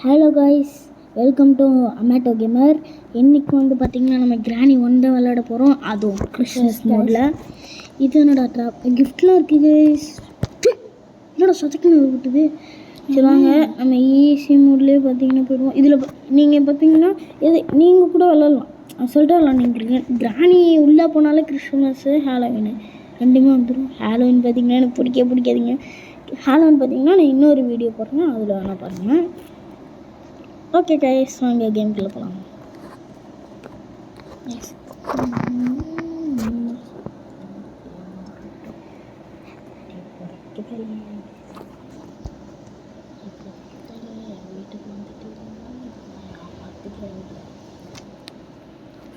Hello guys, welcome to Amato gamer. இன்றைக்கி வந்து பார்த்திங்கன்னா நம்ம கிராணி 1 தான் விளையாட போகிறோம். அதுவும் கிறிஸ்மஸ் மோடில். இது என்னடா கிஃப்ட்லாம் இருக்குது கைஸ். என்னடா சத்தக்குன்னு விட்டுது. சரி வாங்க நம்ம ஈஸி மோட்லேயே பார்த்திங்கன்னா போயிடுவோம். இதில் நீங்கள் பார்த்தீங்கன்னா நீங்கள் கூட விளாட்லாம், சொல்லிட்டு விளாண்டுருக்கீங்க. கிராணி உள்ளே போனாலே கிறிஸ்மஸ்ஸு ஹாலோவின் ரெண்டுமே வந்துடும். ஹாலோவின் பார்த்திங்கன்னா எனக்கு பிடிக்காதீங்க. ஹாலோவின் பார்த்திங்கன்னா நான் இன்னொரு வீடியோ போடுறேன், அதில் வேணால் பாருங்கள். ஓகே கைஸ், வாங்க கேம்குள்ளே போகலாம்.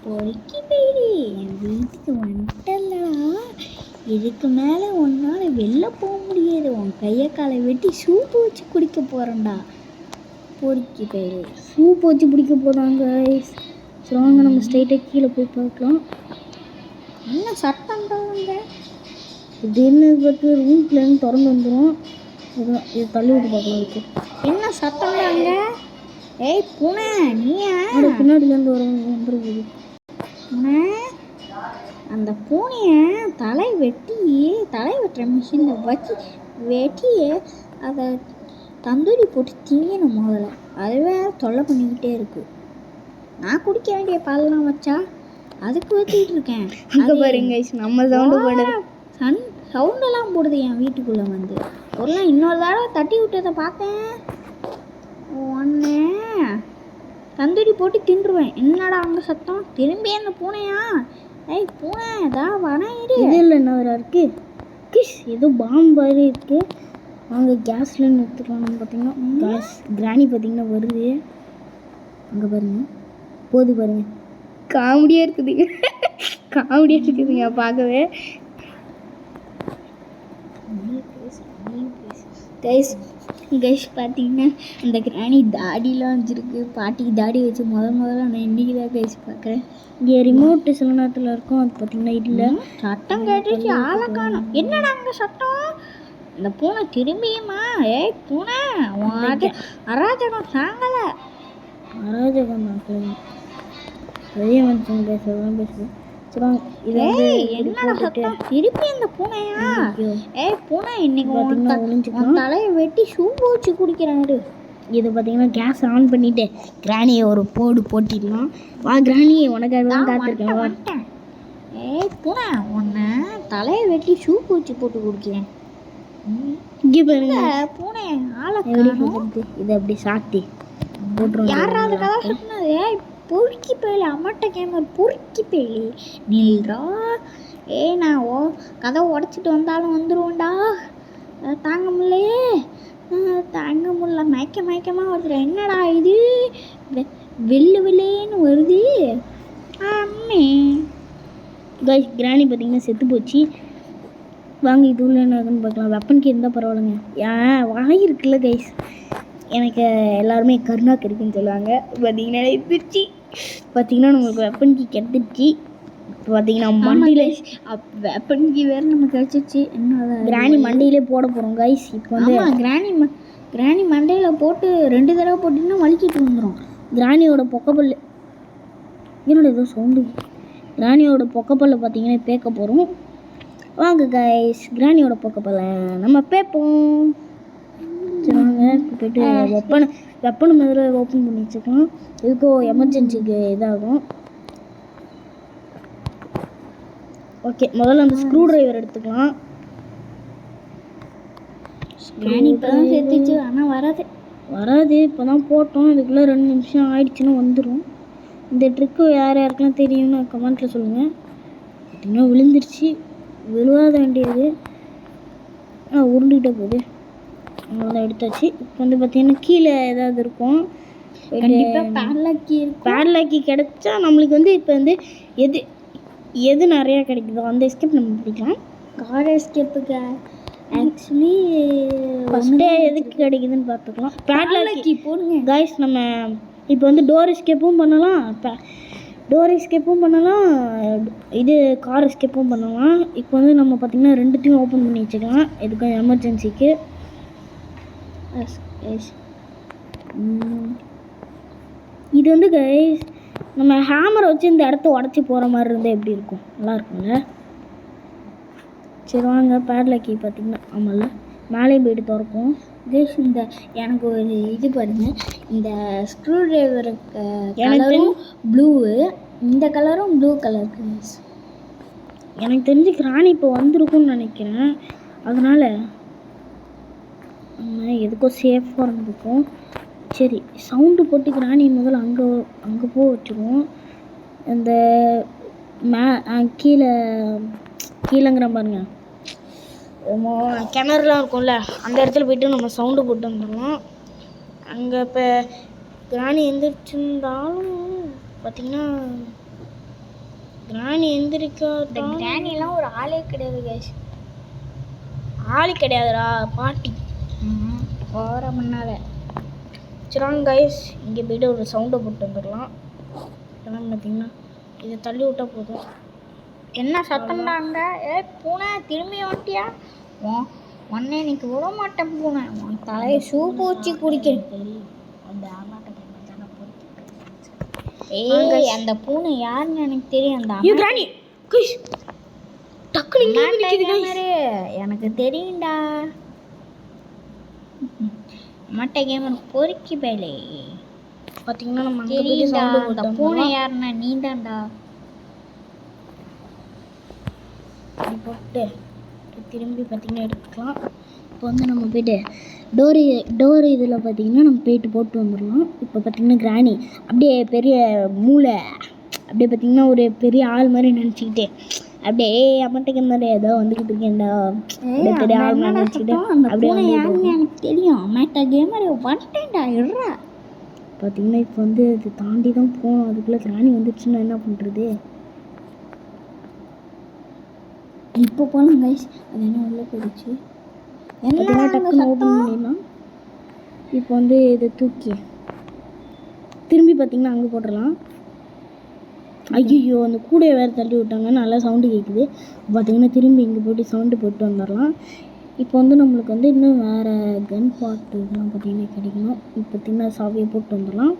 பொறுக்கி போயிடு, என் வீட்டுக்கு வந்துட்டலா. இதுக்கு மேலே உன்னால் வெளில போக முடியாது. உன் கையை காலை வெட்டி சூப்பு வச்சு குடிக்க போகிறேன்டா. பொறுக்கி போயிடு, சூப்பு வச்சு பிடிக்க போகிறாங்க. சரி வாங்க நம்ம ஸ்ட்ரைட்டாக கீழே போய் பார்க்கலாம். என்ன சட்டம்டாங்க திடீர்னு பார்த்து ரூம்லேருந்து திறந்து வந்துடும். இது தள்ளி விட்டு பார்க்கலாம். இருக்கு என்ன சட்டம்டாங்க? ஏய் பூனை, நீயா பின்னாடிலேருந்து வந்துருக்குது. பூனை, அந்த பூனையை தலை வெட்டுற மிஷினில் வச்சு வெட்டி அதை தந்தூரி போட்டு திங்கணும் முதல்ல. அதுவே தொல்லை பண்ணிக்கிட்டே இருக்கு. நான் குடிக்க வேண்டிய பால்லாம் வச்சா அதுக்கு வச்சுக்கிட்டு இருக்கேன். அங்கே பாருங்க நம்ம சவுண்டு போடுது, சவுண்டெல்லாம் போடுது என் வீட்டுக்குள்ளே வந்து. ஒருலாம் இன்னொரு தடவை தட்டி விட்டதை பார்த்தேன். ஒன்று தந்தூரி போட்டு தின்றுவேன். என்னடா அங்கே சத்தம்? திரும்பி அந்த பூனையா? ஏய் பூனை தான் வனையிடு. இது இல்லை என்ன வேறு இருக்குது? கிஷ் ஏதோ பாம்பாரி இருக்குது. அங்கே கேஸ்லேருந்து எடுத்துக்கலாம். பார்த்தீங்கன்னா கேஸ் கிராணி பார்த்திங்கன்னா வருது. அங்கே பாருங்க போது பாருங்க, காமெடியாக இருக்குதுங்க பார்க்கவே. கைஸ் பார்த்தீங்கன்னா அந்த கிராணி தாடிலாம் வச்சுருக்கு. பாட்டிக்கு தாடி வச்சு முதல்ல நான் இன்றைக்கி தான் கைஸ் பார்க்குறேன். இங்கே ரிமோட்டு சில நேரத்தில் இருக்கும். அது பார்த்தீங்கன்னா இல்லை, சட்டம் கேட்டுச்சு, ஆளை காணும். என்னடா அங்கே சட்டம்? இந்த பூனை திரும்பியுமா? ஏய் பூனை, அராஜகம் சாங்கலை. அராஜகம் தான் வெளியே வந்து பேசுகிறேன். என்னடா சத்தம்? திருப்பி இந்த பூனையா? ஏய் பூனை, இன்னைக்கு பார்த்தீங்கன்னா ஒளிஞ்சுக்கலாம். தலையை வெட்டி சூப்பு வச்சு குடிக்கிறாரு. இது பார்த்தீங்கன்னா கேஸ் ஆன் பண்ணிவிட்டு கிராணியை ஒரு போட்டிடலாம். வா கிராணி, உனக்காக தான் காத்திருக்கேன். ஏய் பூனை, உன்னை தலையை வெட்டி சூப்பு வச்சு போட்டு குடிக்கிறேன். இங்கே பாருங்க பூனை ஆளை காணோம். இது அப்படி சாத்தி போட்டுருவோம். யாராவது கதை சொன்னது? ஏய் பொறுக்கி போயில, அம்மாட்ட கேமர் பொறுக்கி போயிலி நீல்ரா. ஏய் நான் கதை உடச்சிட்டு வந்தாலும் வந்துடுவோண்டா. தாங்க முடியல மயக்கமாக வருது. என்னடா இது வெள்ளைன்னு வருது? அம்மே கைஸ், கிராணி பார்த்தீங்கன்னா செத்து போச்சு. வாங்க இது உள்ள என்ன இருக்குன்னு பார்க்கலாம். வெப்பனுக்கு இருந்தால் பரவாயில்லைங்க. ஏன் வாய் இருக்குல்ல கைஸ், எனக்கு எல்லாருமே கருணா கிடைக்குன்னு சொல்லுவாங்க. பார்த்தீங்கன்னா எதிர்ச்சி பார்த்தீங்கன்னா நம்மளுக்கு வெப்பனுக்கு கிடைச்சிருச்சு. இப்போ பார்த்தீங்கன்னா மண்டியில் வெப்பனுக்கு வேறு நமக்கு கிடச்சிருச்சு. என்ன கிராணி மண்டையிலே போட போகிறோம் கைஸ். இப்போ வந்து கிராணி மண்டையில் போட்டு 2 தடவை போட்டிங்கன்னா வலிக்கிட்டு வந்துடும். கிராணியோட பொக்கப்பல் என்னோட ஏதோ சவுண்டு. கிராணியோட பொக்கப்பல்ல பார்த்தீங்கன்னா பேக்க போகிறோம். வாங்க கைஸ், கிராணியோட பொக்கப்பல்ல நம்ம பேப்போம். சரி வாங்க போய்ட்டு வெப்பனை முதல்ல ஓப்பன் பண்ணி வச்சுக்கலாம். இதுக்கோ எமர்ஜென்சிக்கு இதாகும். ஓகே, முதல்ல அந்த ஸ்க்ரூ ட்ரைவர் எடுத்துக்கலாம். கிராணி இப்போ தான் சேர்த்துச்சு, ஆனால் வராது. இப்போ தான் போட்டோம். இதுக்குள்ளே 2 நிமிஷம் ஆயிடுச்சுன்னா வந்துடும். இந்த ட்ரிக்கு யாருக்கெல்லாம் தெரியும்னு கமெண்ட்டில் சொல்லுங்கள். பார்த்தீங்கன்னா விழுந்துருச்சு. விழுவாத வேண்டியது உருண்டுகிட்டே போகுது. அதெல்லாம் எடுத்தாச்சு. இப்போ வந்து பார்த்தீங்கன்னா கீழே ஏதாவது இருக்கும். பேட்லாக்கி கிடைச்சா நம்மளுக்கு வந்து இப்போ வந்து எது நிறையா கிடைக்குதோ அந்த எஸ்கேப் நம்ம பிடிக்கலாம். கார் எஸ்கேப்புக்கு ஆக்சுவலி ஃபஸ்ட்டே எதுக்கு கிடைக்குதுன்னு பார்த்துக்கலாம். பேட்லாக்கி போடுங்க கைஸ். நம்ம இப்போ வந்து டோர் எஸ்கேப்பும் பண்ணலாம், இது கார் எஸ்கேப்பும் பண்ணலாம். இப்போ வந்து நம்ம பார்த்திங்கன்னா 2த்தையும் ஓப்பன் பண்ணி வச்சுக்கலாம். இதுக்கு எமர்ஜென்சிக்கு இது வந்து கைஸ் நம்ம ஹேமரை வச்சு இந்த இடத்த உடச்சி போகிற மாதிரி இருந்தால் எப்படி இருக்கும்? நல்லா இருக்குங்க. சரி வாங்க, பேட்லக்கி பார்த்தீங்கன்னா ஆமாம்ல மேலேயும் போய்ட்டு திறக்கும். கைஸ் இந்த எனக்கு ஒரு இது பாருங்க, இந்த ஸ்க்ரூ ட்ரைவர் கலரும் ப்ளூவு, இந்த கலரும் ப்ளூ கலர் கைஸ். எனக்கு தெரிஞ்சு கிராணி இப்போ வந்திருக்கும்னு நினைக்கிறேன். அதனால் நம்ம எதுக்கோ சேஃபாக இருந்துக்கும். சரி சவுண்டு போட்டு கிராணி முதல்ல அங்கே போக வச்சுருவோம். அந்த கீழேங்கிற பாருங்க கிணறுலாம் இருக்கும்ல, அந்த இடத்துல போய்ட்டு நம்ம சவுண்டு போட்டு வந்துடலாம். அங்கே இப்போ கிராணி எந்திரிச்சிருந்தாலும் பார்த்தீங்கன்னா கிராணி எந்திரிக்காத கிராணிலாம் ஒரு ஆளே கிடையாது கைஸ். ஆள் கிடையாதுடா, பாட்டி ஓர முன்னால். சரிங்க கைஸ், இங்கே போய்ட்டு ஒரு சவுண்டை போட்டு வந்துடலாம். இதெல்லாம் பார்த்தீங்கன்னா இதை தள்ளி விட்டால் போதும். என்ன சத்தம்டாங்க? பூனை திரும்பி வந்துட்டியா? உன்னை இன்னைக்கு விட மாட்டேன் பூனை. உன் தலையை சூப்பு வச்சு குடிக்கிறேன். அந்த பூனை யாருன்னு எனக்கு தெரியும். அந்த எனக்கு தெரியும்டா. மட்டை கேமர் பொறுக்கி பேலே பார்த்தீங்கன்னா நம்ம தெரியும்டா. அந்த பூனை யாருன்னா நீ தான்டா. போட்டு திரும்பி பார்த்தீங்கன்னா எடுத்துக்கலாம். இப்போ வந்து நம்ம போய்ட்டு டோரு இதில் பார்த்தீங்கன்னா நம்ம போய்ட்டு போட்டு வந்துடலாம். இப்போ பார்த்தீங்கன்னா கிராணி அப்படியே பெரிய மூளை அப்படியே பார்த்தீங்கன்னா ஒரு பெரிய ஆள் மாதிரி நினச்சிக்கிட்டே அப்படியே அம்மட்டைக்கு மாதிரி ஏதோ வந்துக்கிட்டு இருக்கேன்டா. அப்படியே பெரிய ஆள் மாதிரி நினச்சிக்கிட்டு அப்படியே எனக்கு தெரியும். அம்மட்டை கேமர் வந்துட்டேன்டா இருறா. பார்த்தீங்கன்னா இப்போ வந்து இது தாண்டி தான் போகணும். அதுக்குள்ளே கிராணி வந்துடுச்சுன்னா என்ன பண்ணுறது? இப்போ போகலாம் கைஸ். அது என்ன உள்ளே போயிடுச்சு. என்ன டக்குன்னு ஓப்பன் பண்ணிடலாம். இப்போ வந்து இதை தூக்கி திரும்பி பார்த்தீங்கன்னா அங்கே போட்டுடலாம். ஐயோ அந்த கூடையை வேறு தள்ளி விட்டாங்க, நல்லா சவுண்டு கேட்குது. பார்த்தீங்கன்னா திரும்பி இங்கே போய்ட்டு சவுண்டு போட்டு வந்துடலாம். இப்போ வந்து நம்மளுக்கு வந்து இன்னும் வேறு கன் பார்ட்டு இதெல்லாம் பார்த்தீங்கன்னா கிடைக்கணும். இப்போ பார்த்தீங்கன்னா சாவியை போட்டு வந்துடலாம்.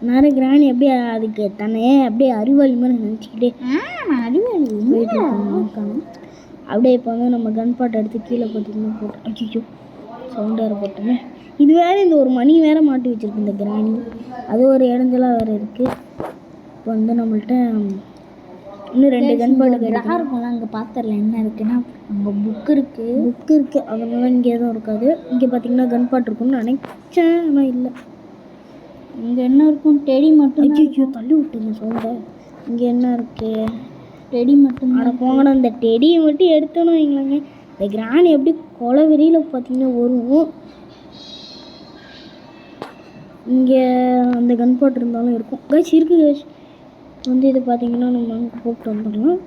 நேரம் கிராணி அப்படியே அதுக்கு தன்னையே அப்படியே அறிவாளி மாதிரி நினச்சிக்கிட்டே அறிவாளி போயிட்டு இருக்காங்க. அப்படியே இப்போ வந்து நம்ம கன் பாட்டை எடுத்து கீழே பார்த்தீங்கன்னா போட்டு ஐயோ சவுண்ட் வேறு போட்டோமே. இது வேறு இந்த ஒரு மணி வேறு மாட்டி வச்சுருக்கு இந்த கிராணி. அது ஒரு இடஞ்சலாக வேறு இருக்குது. இப்போ வந்து நம்மள்ட்ட இன்னும் 2 கன் பாட்டு இருக்கும்ல, அங்கே பார்த்துடலாம் என்ன இருக்குன்னா அங்கே புக்கு இருக்குது. அதனால இங்கே எதுவும் இருக்காது. இங்கே பார்த்தீங்கன்னா கன் பாட்டு இருக்குன்னு நினைச்சேன், ஆனால் இல்லை. இங்கே என்ன இருக்கும்? டெடி மட்டும். ஐயோ தள்ளி விட்டுங்க சவுண்டை. இங்கே என்ன இருக்குது? டெடி மட்டும். அட போங்கடா, இந்த டெடியை மட்டும் எடுத்தோன்னு வைங்களாங்க. இந்த கிராணி எப்படி கொலை வெறியில் பார்த்தீங்கன்னா வரும். இங்கே அந்த கன் பாட்டு இருந்தாலும் இருக்கும் கைஸ். இருக்குது கைஸ். வந்து இது பார்த்தீங்கன்னா நம்ம அங்கே போட்டு வந்துடலாம்.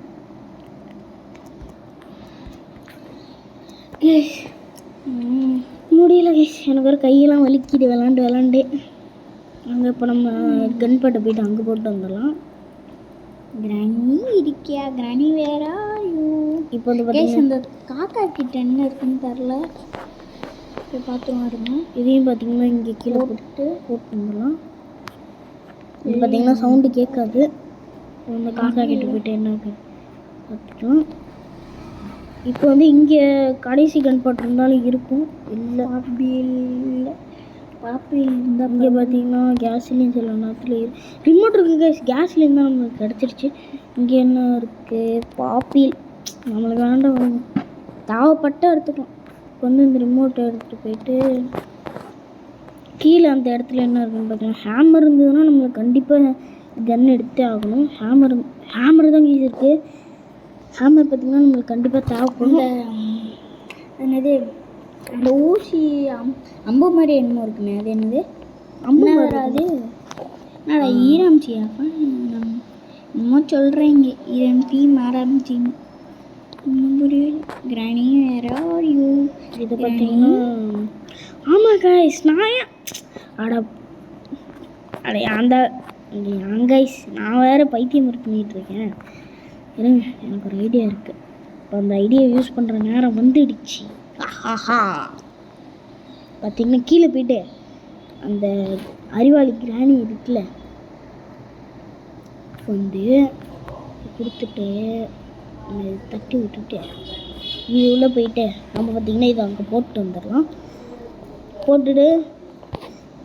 முடியல கைஸ், எனக்கு ஒரு கையெல்லாம் வலிக்கிது விளாண்டு. அங்கே இப்போ நம்ம கன் பாட்டை போய்ட்டு அங்கே போட்டு வந்துடலாம். கிராணி இருக்கியா? கிராணி வேறா? இப்போ வந்து பார்த்தீங்கன்னா அந்த காக்கா கிட்ட என்ன இருக்குன்னு தெரில, இப்போ பார்த்துருவோம் இருங்க. இதையும் பார்த்தீங்கன்னா இங்கே கீழே போட்டு வந்துடலாம். இது பார்த்தீங்கன்னா சவுண்டு கேட்காது. அந்த காக்கா கிட்ட போய்ட்டு என்ன பார்த்துக்கலாம். இப்போ வந்து இங்கே கடைசி கன் பாட்டு இருந்தாலும் இருக்கும். இல்லை அப்படி இல்லை. பாப்பில் இருந்தால் இங்கே பார்த்தீங்கன்னா கேஸ்லேயும் சில நேரத்தில் ரிமோட் இருக்குது கைஸ். கேஸ்லேயும் தான் நம்மளுக்கு கிடச்சிருச்சு. இங்கே என்ன இருக்குது? பாப்பில் நம்மளுக்கு வேண்டாம், தேவைப்பட்டால் எடுத்துக்கலாம். இப்போ வந்து இந்த ரிமோட்டை எடுத்துகிட்டு போயிட்டு கீழே அந்த இடத்துல என்ன இருக்குன்னு பார்த்தீங்கன்னா ஹேமர் இருந்ததுன்னா நம்மளுக்கு கண்டிப்பாக கன் எடுத்தே ஆகணும். ஹேமர் தான் ஈஸி இருக்குது. ஹேமர் பார்த்திங்கன்னா நம்மளுக்கு கண்டிப்பாக தேவைப்படும். என்னது அந்த ஊசி அம்பு மாதிரி என்னமோ இருக்குண்ணே, அது என்னது? அம்பு வராது. என்னடா ஈராம்ச்சியாப்பா என்னமோ சொல்கிறீங்க. ஈராம்ச்சி மாராம்ச்சின்னு இன்னும் புரியல. கிராணியும் வேறா யூ இதை பார்த்தீங்கன்னா ஆமாம் கைஸ். நான் அட அந்த கைஸ் நான் வேறு பைத்தியம் பண்ணிகிட்டு இருக்கேன். எனக்கு ஒரு ஐடியா இருக்குது. இப்போ அந்த ஐடியா யூஸ் பண்ணுற நேரம் வந்துடுச்சு. ஆஹா பார்த்தீங்கன்னா கீழே போயிட்டு அந்த அறிவாளி கிராணி இருக்குல்ல வந்து கொடுத்துட்டு தட்டி விட்டுட்டு இது உள்ளே போயிட்டு நம்ம பார்த்திங்கன்னா இதை அங்கே போட்டு வந்துடலாம். போட்டுட்டு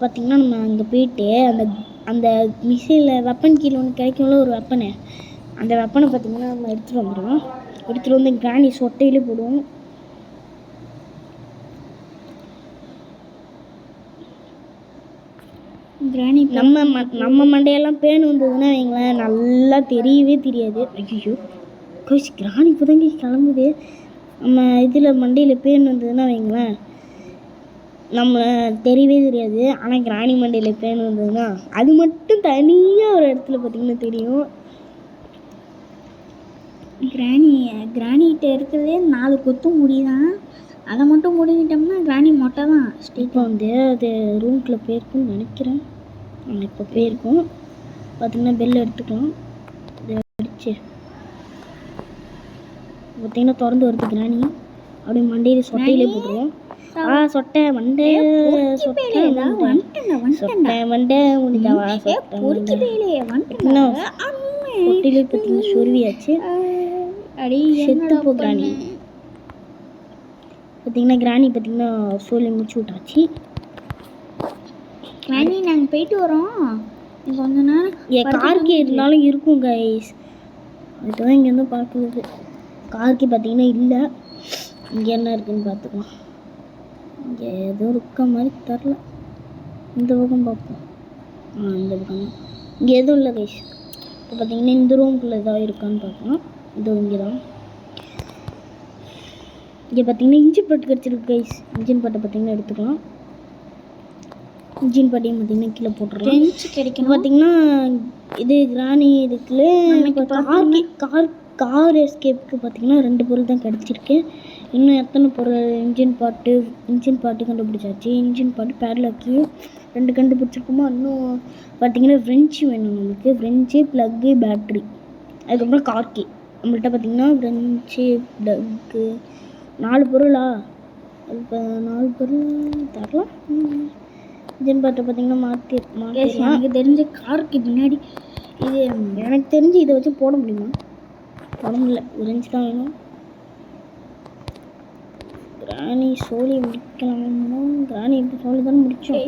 பார்த்திங்கன்னா நம்ம அங்கே போயிட்டு அந்த அந்த மிசைலில் வெப்பன் கீழே ஒன்று கிடைக்கும்ல ஒரு வெப்பனை, அந்த வெப்பனை பார்த்திங்கன்னா நம்ம எடுத்துகிட்டு வந்துடுவோம். எடுத்துகிட்டு வந்து கிராணி சொட்டையிலே போடுவோம். கிராணி நம்ம மண்டையெல்லாம் பேன் வந்ததுன்னா வைங்களேன் நல்லா தெரியவே தெரியாது. ஐயோ கோஷ் கிராணி இப்போதாங்க கிளம்புது. நம்ம இதில் மண்டையில் பேன் வந்ததுன்னா வைங்களேன் நம்ம தெரியவே தெரியாது. ஆனால் கிராணி மண்டையில் பேன் வந்ததுன்னா அது மட்டும் தனியாக ஒரு இடத்துல பார்த்திங்கன்னா தெரியும். கிராணிகிட்ட இருக்கிறதே 4 கொத்து முடிதான், அதை மட்டும் முடிக்கிட்டோம்னா கிராணி மொட்டை தான். ஸ்டேட்டில் வந்து அது ரூம்குள்ளே போயிருக்குன்னு நினைக்கிறேன். இப்போ போயிருக்கோம். பார்த்திங்கன்னா பெல் எடுத்துக்கலாம். இதை அடிச்சு பார்த்திங்கன்னா திறந்து வருது கிராணி. அப்படியே மண்டையில் சொட்டையிலே போட்டுருவோம். சொட்டை மண்டை சொட்டை மண்டை முடிஞ்சாவா சொட்டையிலே பார்த்தீங்கன்னா சொருவியாச்சு. செத்து போ கிராணி. பார்த்தீங்கன்னா கிராணி பார்த்தீங்கன்னா சோழி முடிச்சு விட்டாச்சு. கிராணி நாங்கள் போயிட்டு வரோம். கொஞ்ச நேரம் கார்கி இருந்தாலும் இருக்கும் கைஸ். அதுதான் இங்கேருந்து பார்க்குறது. கார்கி பார்த்தீங்கன்னா இல்லை. இங்கே என்ன இருக்குதுன்னு பார்த்துக்கலாம். இங்கே ஏதோ இருக்க மாதிரி தரல. இந்த பக்கம் பார்ப்போம். இந்த பக்கம் இங்கே எதுவும் இல்லை கைஸ். இப்போ பார்த்தீங்கன்னா இந்த ரூம்குள்ளே ஏதாவது இருக்கான்னு பார்க்கலாம். இது இங்கே தான். இங்கே பார்த்தீங்கன்னா இன்ஜின் பாட்டு கிடச்சிருக்கு கைஸ். இன்ஜின் பாட்டை பார்த்தீங்கன்னா எடுத்துக்கலாம். இன்ஜின் பாட்டையும் பார்த்தீங்கன்னா கீழே போட்டுடலாம். கிடைக்கும் பார்த்தீங்கன்னா இது கிராணி இதுக்குள்ள கார் எஸ்கேப்புக்கு பார்த்தீங்கன்னா 2 பொருள் தான் கிடச்சிருக்கு. இன்னும் எத்தனை பொருள்? இன்ஜின் பாட்டு கண்டுபிடிச்சாச்சு. இன்ஜின் பாட்டு பேட்லாக்கு 2 கண்டுபிடிச்சிருக்குமா. இன்னும் பார்த்தீங்கன்னா ஃப்ரெஞ்சு வேணும் நம்மளுக்கு. ஃப்ரெஞ்சு ப்ளக்கு பேட்ரி, அதுக்கப்புறம் கார்கி. நம்மள்கிட்ட பார்த்தீங்கன்னா ஃப்ரெஞ்சு ப்ளக்கு 4 பொருளா? இப்போ 4 பொருள் தரலாம். இன்ஜின் பாட்டை பார்த்தீங்கன்னா மாற்றி எனக்கு தெரிஞ்ச கார்க்கு பின்னாடி இது எனக்கு தெரிஞ்சு இதை வச்சு போட முடியுமா? போட முடியல. ஃப்ரெஞ்சு தான் வேணும். கிராணி சோழி முடிக்கலாமா? கிராணி இப்போ சோழி தானே முடிச்சோம்.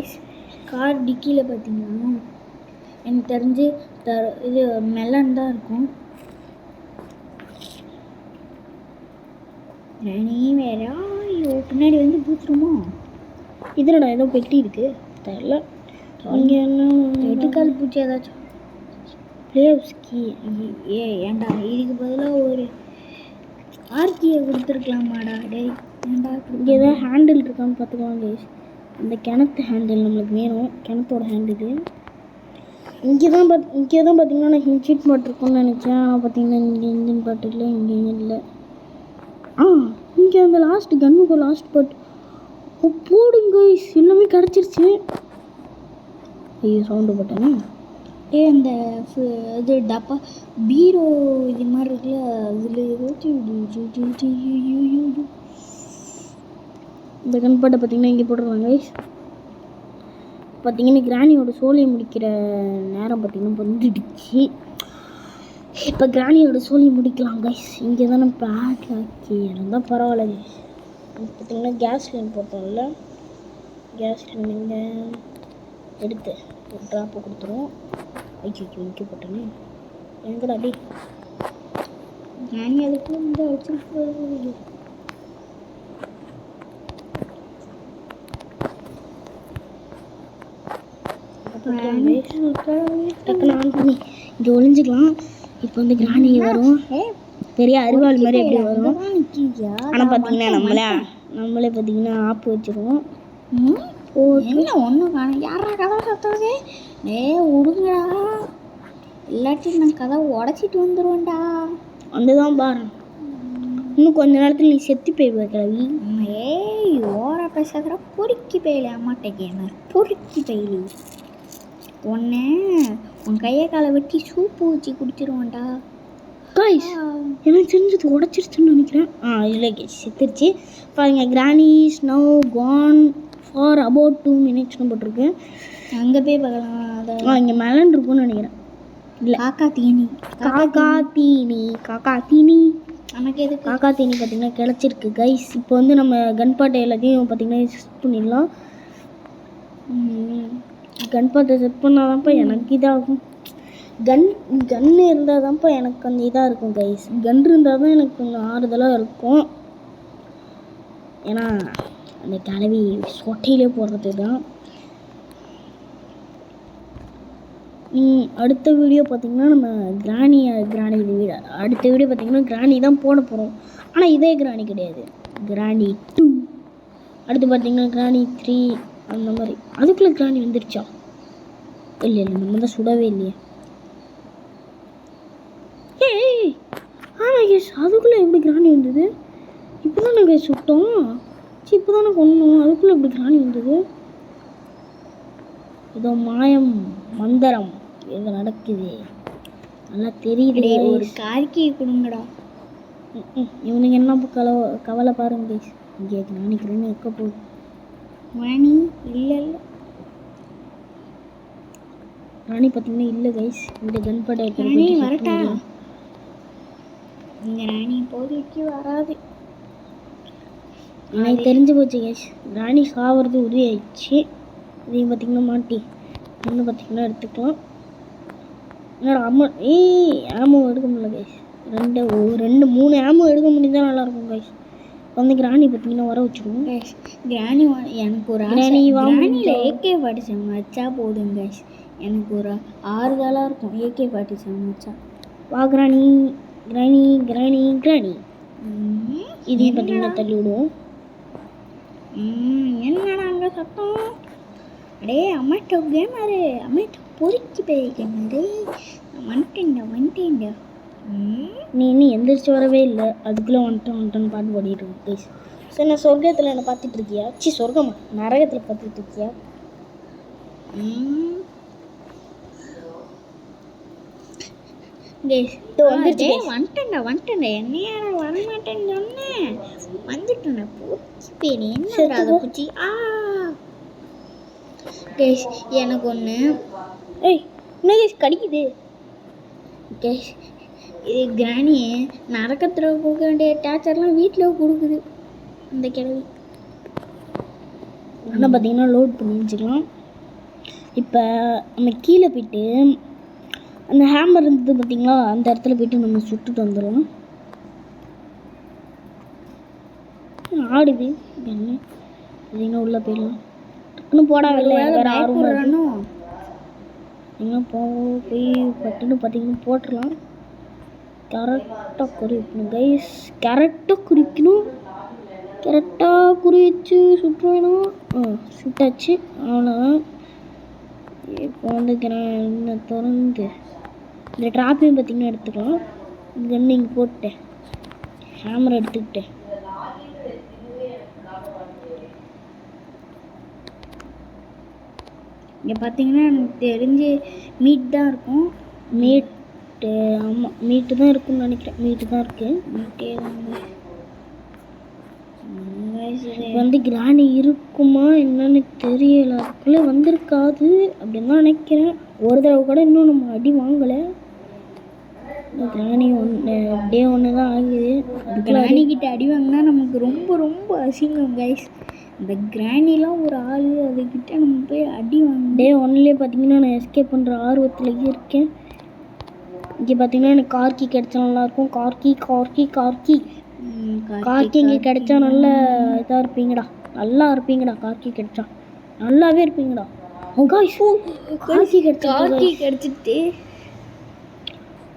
கார் டிக்கியில் பார்த்தீங்கன்னா எனக்கு தெரிஞ்சு இது மெலன் தான் இருக்கும். கிராணி வேற பின்னாடி வந்து பூத்துருமா? இதனடா ஏதோ பெட்டி இருக்குது தெரில. இங்கே என்ன எட்டுக்கால் பூச்சி ஏதாச்சும் பிளேஸ்கி. ஏன்டா இதுக்கு பதிலாக ஒரு ஆர்கியை கொடுத்துருக்கலாமாடா? டே ஏன்டா இங்கே ஏதாவது ஹேண்டில் இருக்கான்னு பார்த்துக்கலாம் கைஸ். அந்த கிணத்து ஹேண்டில் நம்மளுக்கு வேணும். கிணத்தோட ஹேண்டில் இங்கே தான் பார்த்தீங்கன்னா நான் இன்ஜின் பாட்டு இருக்குன்னு நினச்சேன். ஆனால் பார்த்தீங்கன்னா இங்கே இன்ஜின் பாட்டு இல்லை, இங்கே இல்லை. இங்கே அந்த லாஸ்ட் கன்னுக்கு லாஸ்ட் பாட்டு போடுங்க கைஸ். எல்லாமே கிடச்சிருச்சு. ஐயோ சவுண்டு போட்டேனே. அந்த இது டப்பா பீரோ இது மாதிரி இருக்குல்ல, அதில் இந்த கண்பாட்டை பார்த்தீங்கன்னா இங்கே போட்டுருவாங்க கைஸ். பார்த்தீங்கன்னா கிராணியோட சோழியை முடிக்கிற நேரம் பார்த்தீங்கன்னா வந்துடுச்சு. இப்போ கிராணியோட சோழியை முடிக்கலாம் கைஸ். இங்கே தானே பேக் ஆக்கி இருந்தால் பரவாயில்ல கைஸ். பார்த்தீங்கன்னா கேஸ் லைன் போட்டோம்ல, கேஸ் லைன் இங்கே எடுத்து ஒரு ட்ராப்பை கொடுத்துருவோம். ஐயோ இங்கே போட்டேனே எங்கடா அடி கிராணி அதுக்கு வந்து வச்சுருக்கு. டக்குன்னு ஆன் பண்ணி இங்கே ஒளிஞ்சிக்கலாம். இப்போ வந்து கிராணி வரும், பெரிய அறிவாள் மாதிரி எப்படி வரும். ஆனால் பார்த்தீங்கன்னா நம்மளே பார்த்தீங்கன்னா ஆப்பு வச்சுருவோம். என்ன ஒன்றும் காணும். யாரா கதை சத்தது? விடுங்கடா, இல்லாட்டி நான் கதை உடச்சிட்டு வந்துடுவேன்டா. வந்துதான் பாரு. இன்னும் கொஞ்ச நேரத்தில் நீ செத்து போயிடுவ கிழவி. ஓரா பேசாத பொறுக்கி பயில. அம்மாட்ட கேமர் பொறுக்கி பயிலி. உன் கையை காலை வெட்டி சூப்பு வச்சு குடிச்சிருவான்டா. காய்ஸ் எனக்கு தெரிஞ்சது உடச்சிருச்சுன்னு நினைக்கிறேன். இல்லை கைஸ் செத்துருச்சு பாருங்க. Granny is now gone for about 2 minutesனு போட்டிருக்கு. அங்கே போய் பார்க்கலாம். அதை இங்கே மெலன் இருக்கும்னு நினைக்கிறேன். இல்லை காக்கா தீனி காக்கா தீனி நமக்கு எது காக்கா தீனி பார்த்திங்கன்னா கிடச்சிருக்கு கைஸ். இப்போ வந்து நம்ம கன்பாட்டை எல்லாத்தையும் பார்த்திங்கன்னா செட் பண்ணிடலாம். கன்பாட்டை செட் பண்ணாதான்ப்பா எனக்கு இதாகும். கன்று இருந்தால் தான்ப்பா எனக்கு கொஞ்சம் இதாக இருக்கும் கைஸ். கன்று இருந்தால் தான் எனக்கு கொஞ்சம் ஆறுதலாக இருக்கும். ஏன்னா அந்த கிளவி சொட்டையிலே போடுறது தான். அடுத்த வீடியோ பார்த்திங்கன்னா நம்ம கிராணி வீடு அடுத்த வீடியோ பார்த்திங்கன்னா கிராணி தான் போட போகிறோம். ஆனால் இதே கிராணி கிடையாது, கிராணி 2. அடுத்து பார்த்திங்கன்னா கிராணி 3 அந்த மாதிரி. அதுக்குள்ளே கிராணி வந்துருச்சா? இல்லை நம்ம தான் சுடவே இல்லையே. அதுக்குள்ளே எப்படி கிராணி வந்தது? இப்போ தான் நாங்கள் சுட்டோம். இப்போ தானே கொண்டோம். அதுக்குள்ளே எப்படி கிராணி வந்தது? ஏதோ மாயம் மந்திரம் எது நடக்குது நல்லா தெரியுது. ஒரு கார்கி கொடுங்கடா. இவனுக்கு என்ன கவலை பாருங்க கைஸ். இங்கே கிராணி எக்க போகுது. மணி இல்லை ராணி பார்த்தீங்கன்னா இல்லை கைஸ். இந்த கன்படை வரட்டா? இங்கே ராணி இப்போதைக்கு வராது. எனக்கு தெரிஞ்சு போச்சு கைஸ். ராணி சாவது உதவி ஆயிடுச்சு. இதையும் பார்த்திங்கன்னா மாட்டி இன்னும் பார்த்திங்கன்னா எடுத்துக்கலாம். என்னோட ஆமோ எடுக்க முடியல கைஸ். 2-3 ஆமோ எடுக்க முடிஞ்சால் நல்லாயிருக்கும் கைஸ். வந்து கிராணி பார்த்திங்கன்னா வர வச்சுருவோம் கைஸ். கிராணி எனக்கு ஒரு கிராணியில் AK-47 வச்சா போதும் கைஸ். எனக்கு ஒரு ஆறுதலாக இருக்கும் AK-47 வச்சா. வா கிராணி இதையும் பார்த்திங்கன்னா தள்ளி விடுவோம். என்னடா அங்கே சத்தம்? அடே அம்மாட்ட கேமாரு, அம்மாட்ட பொறுக்கி போய்க்கே. வந்துட்டேன்டா. நீ இன்னும் எந்திரிச்சு வரவே இல்லை. அதுக்குள்ளே வந்துட்டேன்னு பாட்டு பாடிட்டு இருக்கு ப்ளீஸ். சரி, நான் சொர்க்கத்தில் என்ன பார்த்துட்டு இருக்கியா? சொர்க்கமா நரகத்தில் பார்த்துட்டு இருக்கியா? வந்துட்டேன்டா. என்னையா வரமாட்டேன்னு சொன்னேன். வந்துட்டேன்டா. பூச்சி பேனி என்ன அதை பூச்சி. கேஷ் எனக்கு ஒன்று என்ன கேஷ் கடிக்குது. கேஷ் இது கிராணி நரக்கத்தில் கொடுக்க வேண்டிய டேச்சர்லாம் வீட்டில் கொடுக்குது இந்த கிழவி. ஆனால் பார்த்தீங்கன்னா லோட் பண்ணி வச்சுக்கலாம். இப்போ நம்ம கீழே போய்ட்டு அந்த ஹேமர் இருந்தது பார்த்திங்களா, அந்த இடத்துல போய்ட்டு நம்ம சுட்டுட்டு வந்துடலாம். ஆடுது என்ன பார்த்தீங்கன்னா உள்ளே போயிடலாம். டக்குன்னு போடா வெளில வேறு ஆர்வம் இன்னும் போய் பட்டுன்னு பார்த்தீங்கன்னா போட்டுடலாம். கரெக்டாக குறிக்கணும் கைஸ். கரெக்டாக குறிச்சு சுட்டுவேணும். சுட்டாச்சு. அவ்வளோதான். இப்போ வந்து என்ன திறந்து இந்த ட்ராப்பையும் பார்த்திங்கன்னா எடுத்துக்கலாம். கன்று இங்கே போட்டேன், ஹேமரை எடுத்துக்கிட்டேன். இங்கே பார்த்தீங்கன்னா எனக்கு தெரிஞ்சு மீட் தான் இருக்கும். ஆமாம் மீட்டு தான் இருக்குன்னு நினைக்கிறேன். மீட்டு தான் இருக்குது. மீட்டே வந்து கிராணி இருக்குமா என்னன்னு தெரியல. அதுக்குள்ளே வந்திருக்காது அப்படின்னு தான் நினைக்கிறேன். ஒரு தடவை கூட இன்னும் நம்ம அடி வாங்கலை. கிராணி டே 1 தான் ஆகுது. கிராணிக்கிட்ட அடி வாங்கினா நமக்கு ரொம்ப ரொம்ப அசிங்கம் கைஸ். இந்த கிராணிலாம் ஒரு ஆள், அதுக்கிட்ட நம்ம போய் அடி வாங்க. டே 1லேயே பார்த்தீங்கன்னா நான் எஸ்கேப் பண்ணுற ஆர்வத்தில் இருக்கேன். இங்கே பார்த்தீங்கன்னா எனக்கு கார்கி கிடைச்சா நல்லாயிருக்கும். கார்கி இங்கே கிடைச்சா நல்லா இதாக இருப்பீங்கடா. நல்லா இருப்பீங்கடா. கார்கி கிடைச்சா நல்லாவே இருப்பீங்கடா. கார்கி கிடைச்சிட்டு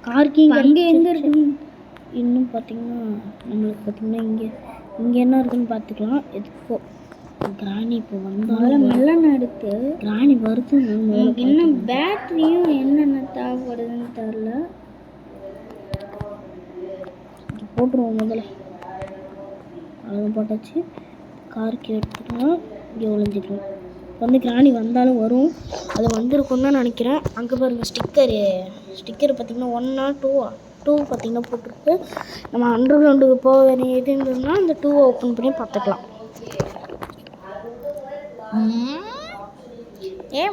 கார்கி அங்கே எங்கே இருக்கு இன்னும் பார்த்தீங்கன்னா நம்மளுக்கு பார்த்தீங்கன்னா இங்கே என்ன இருக்குன்னு பார்த்துக்கலாம். எதுக்கோ கிராணி இப்போ வந்தாலும் மெல்லன்னு எடுத்து கிராணி வருது. நமக்கு இன்னும் பேட்டரியும் என்னென்ன தேவைப்படுதுன்னு தெரில. போட்டுருவோம் முதல்ல. அவ்வளோ போட்டாச்சு. கார்கி எடுத்துக்கலாம். இங்கே ஒழிஞ்சிக்கலாம். வந்து கிராணி வந்தாலும் வரும். அது வந்திருக்கும் தான் நினைக்கிறேன். அங்கே பாருங்கள் ஸ்டிக்கர் பார்த்திங்கன்னா 1 or 2 2 பார்த்தீங்கன்னா போட்டிருக்கு. நம்ம அண்டர் கிரவுண்டுக்கு போக வேண்டிய எது இருந்ததுன்னா அந்த 2 ஓப்பன் பண்ணி பார்த்துக்கலாம்.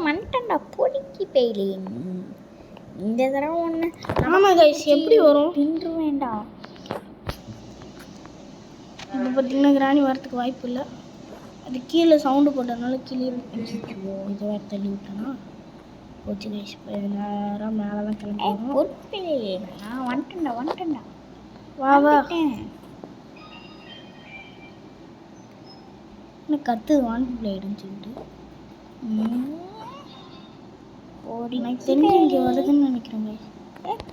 வந்துட்டேன்டா பொறுக்கி பெயிலி. இந்த தடவை ஒன்று ஆமாம் கைஸ், எப்படி வரும் தின்று வேண்டாம். இப்போ பார்த்தீங்கன்னா கிராணி வரத்துக்கு வாய்ப்பு இல்லை. அது கீழே சவுண்டு போட்டதுனால கீழே இது வேறு தள்ளி விட்டேன்னா போச்சு கைஸ். இப்போ நேரம் மேலே தான் கிளம்பிடுவோம். பொறுக்கி நான் வந்துட்டேன்டா வா வா இன்னும் கற்று வான்ட் பிளேடுன்னு சொல்லிட்டு எனக்கு தெரிஞ்சு இங்கே வருதுன்னு நினைக்கிறேன் கைஸ்.